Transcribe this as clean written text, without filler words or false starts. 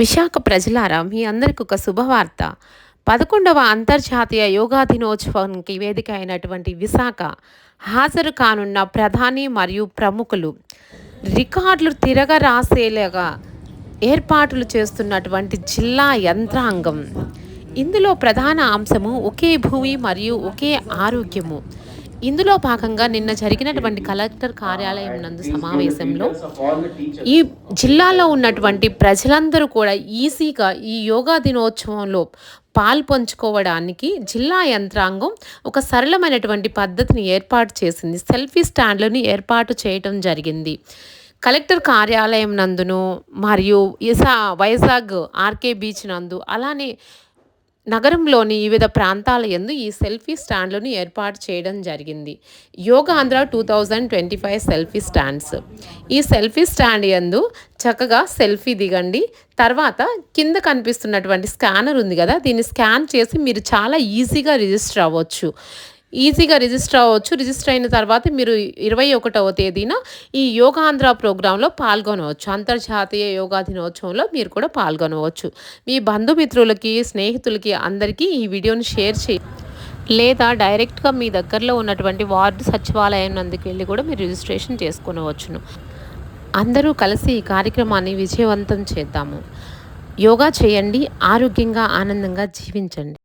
విశాఖ ప్రజలారా, మీ అందరికి ఒక శుభవార్త. 11వ అంతర్జాతీయ యోగా దినోత్సవానికి వేదిక అయినటువంటి విశాఖ హాజరు కానున్న ప్రధాని మరియు ప్రముఖులు రికార్డులు తిరగరాసేలాగా ఏర్పాట్లు చేస్తున్నటువంటి జిల్లా యంత్రాంగం. ఇందులో ప్రధాన అంశము ఒకే భూమి మరియు ఒకే ఆరోగ్యము. ఇందులో భాగంగా నిన్న జరిగినటువంటి కలెక్టర్ కార్యాలయం నందు సమావేశంలో ఈ జిల్లాలో ఉన్నటువంటి ప్రజలందరూ కూడా ఈజీగా ఈ యోగా దినోత్సవంలో పాల్పంచుకోవడానికి జిల్లా యంత్రాంగం ఒక సరళమైనటువంటి పద్ధతిని ఏర్పాటు చేసింది. సెల్ఫీ స్టాండ్లను ఏర్పాటు చేయటం జరిగింది. కలెక్టర్ కార్యాలయం నందును మరియు వైజాగ్ ఆర్కే బీచ్ నందు, అలానే నగరంలోని వివిధ ప్రాంతాల యందు ఈ సెల్ఫీ స్టాండ్లను ఏర్పాటు చేయడం జరిగింది. Yoga Andhra 2025 selfie stands. ఈ సెల్ఫీ స్టాండ్ యందు చక్కగా సెల్ఫీ దిగండి. తర్వాత కింద కనిపిస్తున్నటువంటి స్కానర్ ఉంది కదా, దీన్ని స్కాన్ చేసి మీరు చాలా ఈజీగా రిజిస్టర్ అవ్వచ్చు. రిజిస్టర్ అయిన తర్వాత మీరు 21వ తేదీన ఈ యోగాంధ్ర ప్రోగ్రాంలో పాల్గొనవచ్చు. అంతర్జాతీయ యోగా దినోత్సవంలో మీరు కూడా పాల్గొనవచ్చు. మీ బంధుమిత్రులకి, స్నేహితులకి అందరికీ ఈ వీడియోని షేర్ లేదా డైరెక్ట్గా మీ దగ్గరలో ఉన్నటువంటి వార్డు సచివాలయం నందుకు వెళ్ళి కూడా మీరు రిజిస్ట్రేషన్ చేసుకొనవచ్చును. అందరూ కలిసి ఈ కార్యక్రమాన్ని విజయవంతం చేద్దాము. యోగా చేయండి, ఆరోగ్యంగా ఆనందంగా జీవించండి.